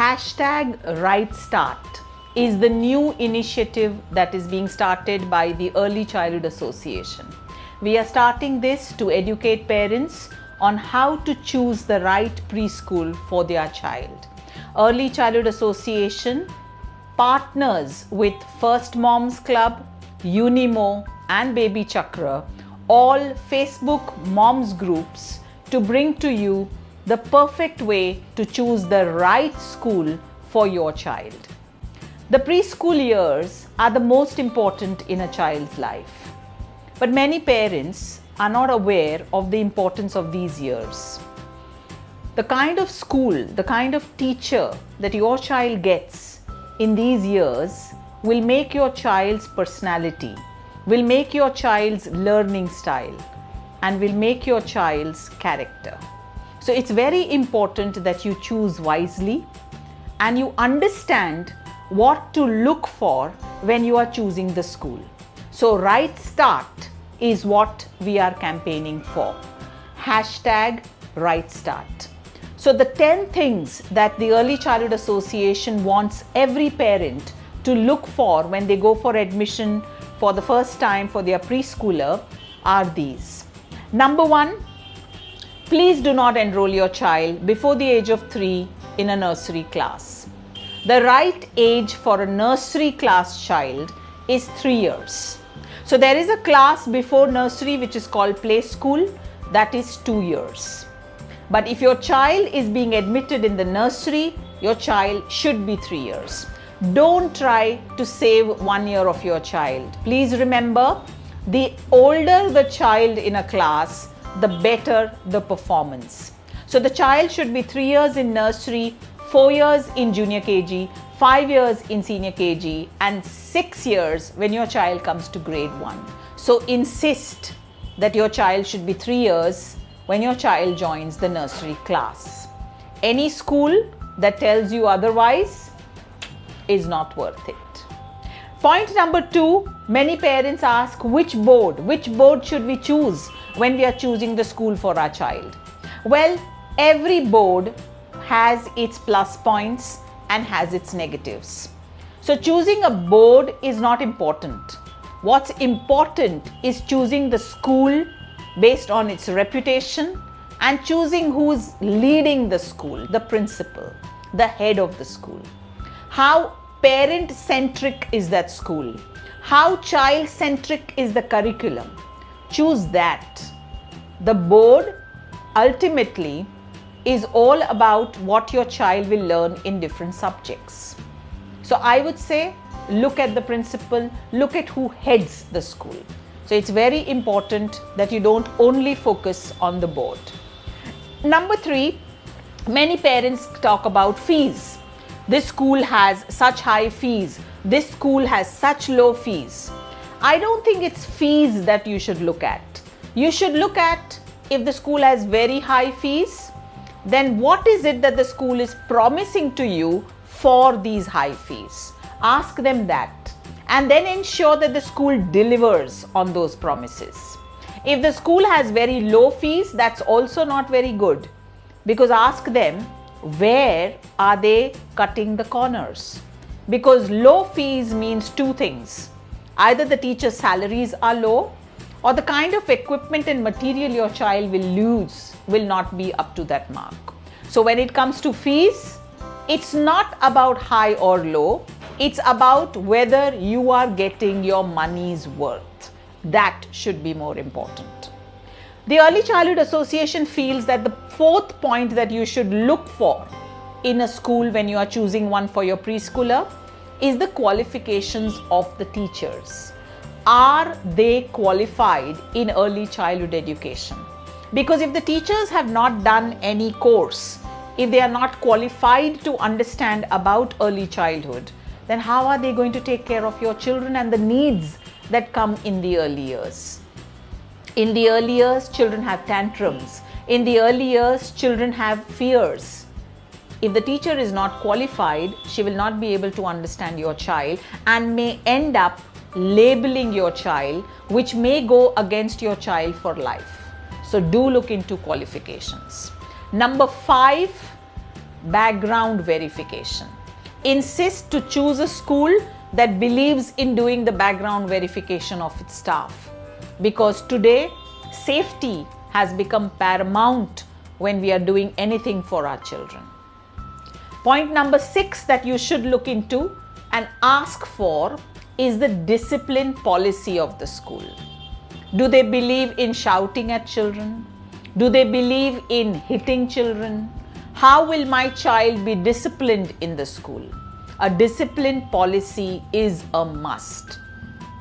Hashtag Right Start is the new initiative that is being started by the Early Childhood Association. We are starting this to educate parents on how to choose the right preschool for their child. Early Childhood Association partners with First Moms Club, Unimo and Baby Chakra, all Facebook moms groups, to bring to you the perfect way to choose the right school for your child. The preschool years are the most important in a child's life, but many parents are not aware of the importance of these years. The kind of school, the kind of teacher that your child gets in these years will make your child's personality, will make your child's learning style, and will make your child's character. So it's very important that you choose wisely and you understand what to look for when you are choosing the school. So Right Start is what we are campaigning for. Hashtag Right Start. So the 10 things that the Early Childhood Association wants every parent to look for when they go for admission for the first time for their preschooler are these. Number 1, please do not enroll your child before the age of 3 in a nursery class. The right age for a nursery class child is 3 years. So there is a class before nursery which is called Playschool, that is 2 years. But if your child is being admitted in the nursery, your child should be 3 years. Don't try to save 1 year of your child. Please remember, the older the child in a class, the better the performance. So the child should be 3 years in nursery, 4 years in junior KG, 5 years in senior KG, and 6 years when your child comes to grade 1. So insist that your child should be 3 years when your child joins the nursery class. Any school that tells you otherwise is not worth it. Point number 2, many parents ask which board should we choose when we are choosing the school for our child? Well, every board has its plus points and has its negatives. So choosing a board is not important. What's important is choosing the school based on its reputation and choosing who's leading the school, the principal, the head of the school. How parent-centric is that school? How child-centric is the curriculum? Choose that. The board ultimately is all about what your child will learn in different subjects. So I would say, look at the principal, look at who heads the school. So it's very important that you don't only focus on the board. Number 3, many parents talk about fees. This school has such high fees. This school has such low fees. I don't think it's fees that you should look at. You should look at, if the school has very high fees, then what is it that the school is promising to you for these high fees? Ask them that and then ensure that the school delivers on those promises. If the school has very low fees, that's also not very good, because ask them, where are they cutting the corners? Because low fees means 2 things. Either the teacher's salaries are low, or the kind of equipment and material your child will use will not be up to that mark. So when it comes to fees, it's not about high or low, it's about whether you are getting your money's worth. That should be more important. The Early Childhood Association feels that the 4th point that you should look for in a school when you are choosing one for your preschooler is the qualifications of the teachers. Are they qualified in early childhood education? Because if the teachers have not done any course, if they are not qualified to understand about early childhood, then how are they going to take care of your children and the needs that come in the early years? In the early years, children have tantrums. In the early years, children have fears. If the teacher is not qualified, she will not be able to understand your child and may end up labeling your child, which may go against your child for life. So do look into qualifications. Number 5, background verification. Insist to choose a school that believes in doing the background verification of its staff, because today safety has become paramount when we are doing anything for our children. Point number 6 that you should look into and ask for is the discipline policy of the school. Do they believe in shouting at children? Do they believe in hitting children? How will my child be disciplined in the school? A discipline policy is a must.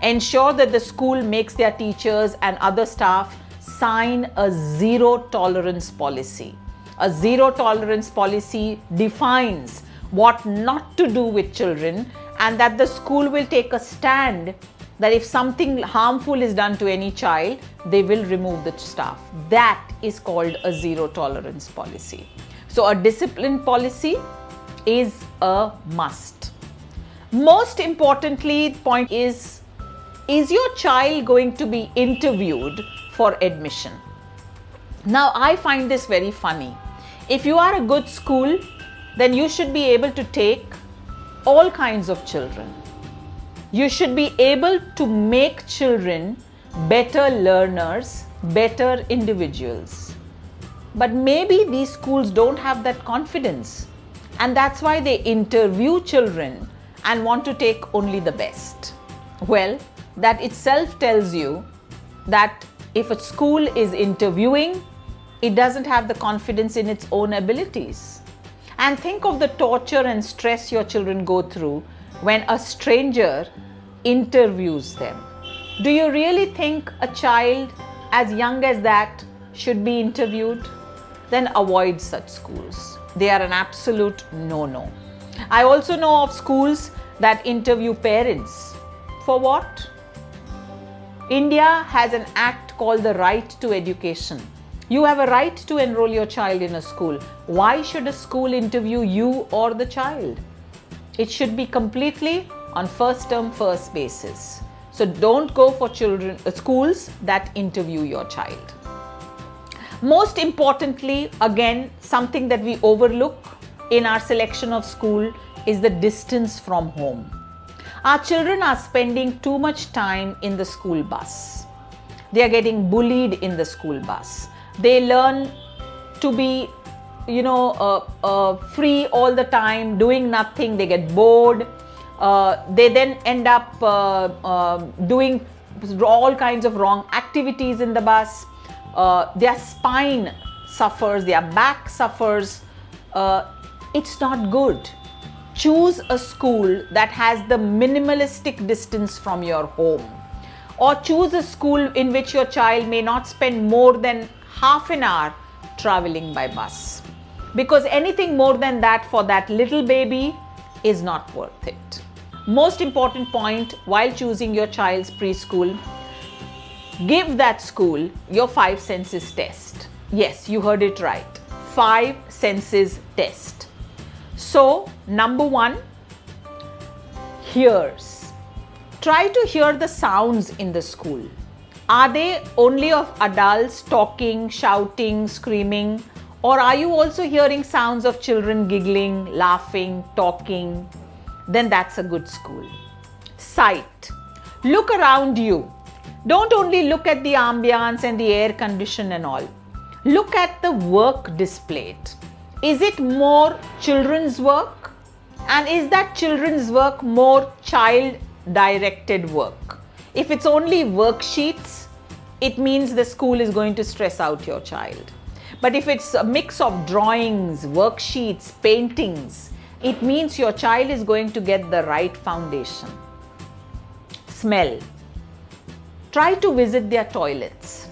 Ensure that the school makes their teachers and other staff sign a zero tolerance policy. A zero tolerance policy defines what not to do with children, and that the school will take a stand that if something harmful is done to any child, they will remove the staff. That is called a zero tolerance policy. So a discipline policy is a must. Most importantly, point is your child going to be interviewed for admission? Now, I find this very funny. If you are a good school, then you should be able to take all kinds of children. You should be able to make children better learners, better individuals. But maybe these schools don't have that confidence, and that's why they interview children and want to take only the best. Well, that itself tells you that if a school is interviewing, it doesn't have the confidence in its own abilities. And think of the torture and stress your children go through when a stranger interviews them. Do you really think a child as young as that should be interviewed? Then avoid such schools. They are an absolute no-no. I also know of schools that interview parents. For what? India has an act called the Right to Education. You have a right to enroll your child in a school. Why should a school interview you or the child? It should be completely on first term, first basis. So don't go for schools that interview your child. Most importantly, again, something that we overlook in our selection of school is the distance from home. Our children are spending too much time in the school bus. They are getting bullied in the school bus. They learn to be, free all the time, doing nothing. They get bored. They then end up doing all kinds of wrong activities in the bus. Their spine suffers, their back suffers. It's not good. Choose a school that has the minimalistic distance from your home, or choose a school in which your child may not spend more than half an hour traveling by bus, because anything more than that for that little baby is not worth it. Most important point while choosing your child's preschool, give that school your 5 senses test. Yes, you heard it right. 5 senses test. So, number 1, hears. Try to hear the sounds in the school. Are they only of adults talking, shouting, screaming? Or are you also hearing sounds of children giggling, laughing, talking? Then that's a good school. Sight. Look around you. Don't only look at the ambience and the air condition and all. Look at the work displayed. Is it more children's work? And is that children's work more child-directed work? If it's only worksheets, it means the school is going to stress out your child. But if it's a mix of drawings, worksheets, paintings, it means your child is going to get the right foundation. Smell. Try to visit their toilets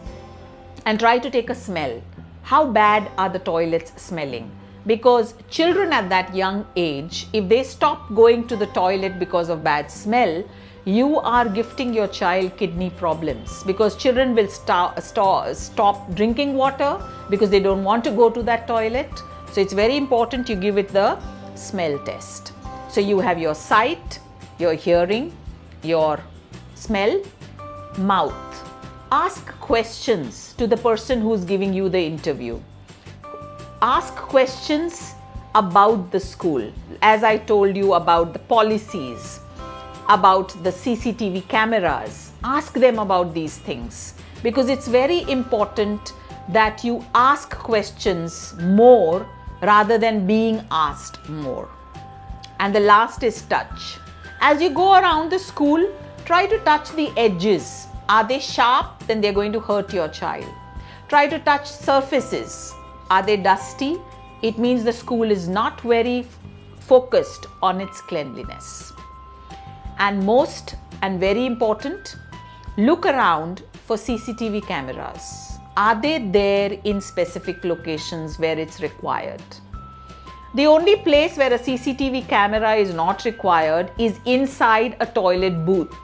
and try to take a smell. How bad are the toilets smelling? Because children at that young age, if they stop going to the toilet because of bad smell, you are gifting your child kidney problems, because children will stop drinking water because they don't want to go to that toilet. So it's very important you give it the smell test. So you have your sight, your hearing, your smell, mouth. Ask questions to the person who's giving you the interview. Ask questions about the school. As I told you about the policies, about the CCTV cameras, ask them about these things, because it's very important that you ask questions more rather than being asked more. And the last is touch. As you go around the school, try to touch the edges. Are they sharp? Then they're going to hurt your child. Try to touch surfaces. Are they dusty? It means the school is not very focused on its cleanliness. And most and very important, look around for CCTV cameras. Are they there in specific locations where it's required? The only place where a CCTV camera is not required is inside a toilet booth.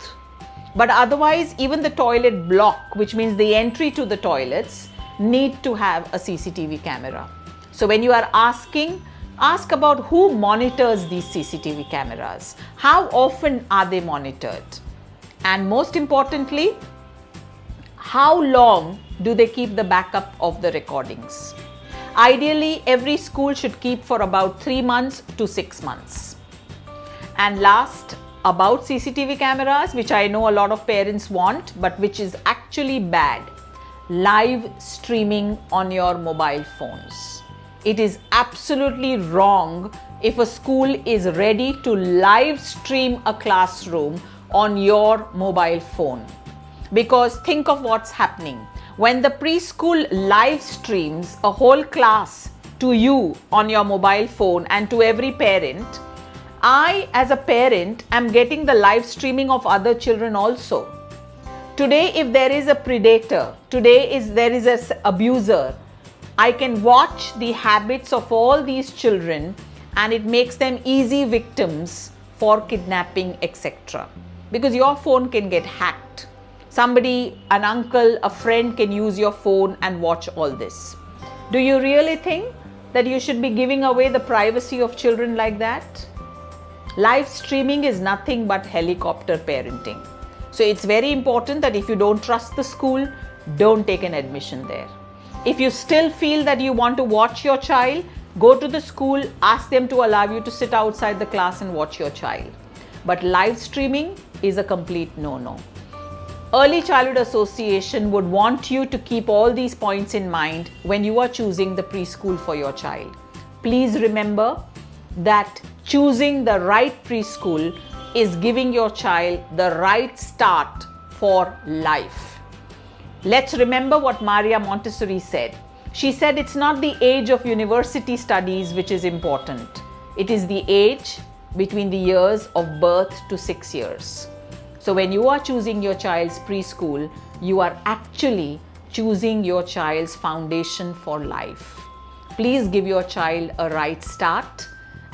But otherwise, even the toilet block, which means the entry to the toilets, need to have a CCTV camera. So when you are asking, ask about who monitors these CCTV cameras. How often are they monitored? And most importantly, how long do they keep the backup of the recordings? Ideally, every school should keep for about 3 months to 6 months. And last, about CCTV cameras, which I know a lot of parents want, but which is actually bad, live streaming on your mobile phones. It is absolutely wrong if a school is ready to live stream a classroom on your mobile phone. Because think of what's happening. When the preschool live streams a whole class to you on your mobile phone and to every parent, I as a parent am getting the live streaming of other children also. Today, if there is a predator, there is an abuser, I can watch the habits of all these children and it makes them easy victims for kidnapping, etc. Because your phone can get hacked. Somebody, an uncle, a friend can use your phone and watch all this. Do you really think that you should be giving away the privacy of children like that? Live streaming is nothing but helicopter parenting. So it's very important that if you don't trust the school, don't take an admission there. If you still feel that you want to watch your child, go to the school, ask them to allow you to sit outside the class and watch your child. But live streaming is a complete no-no. Early Childhood Association would want you to keep all these points in mind when you are choosing the preschool for your child. Please remember that choosing the right preschool is giving your child the right start for life. Let's remember what Maria Montessori said. She said it's not the age of university studies which is important. It is the age between the years of birth to 6 years. So when you are choosing your child's preschool, you are actually choosing your child's foundation for life. Please give your child a right start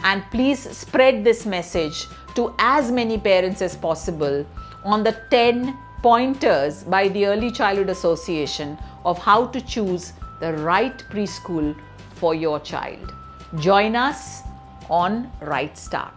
and please spread this message to as many parents as possible on the 10 pointers by the Early Childhood Association of how to choose the right preschool for your child. Join us on Right Start.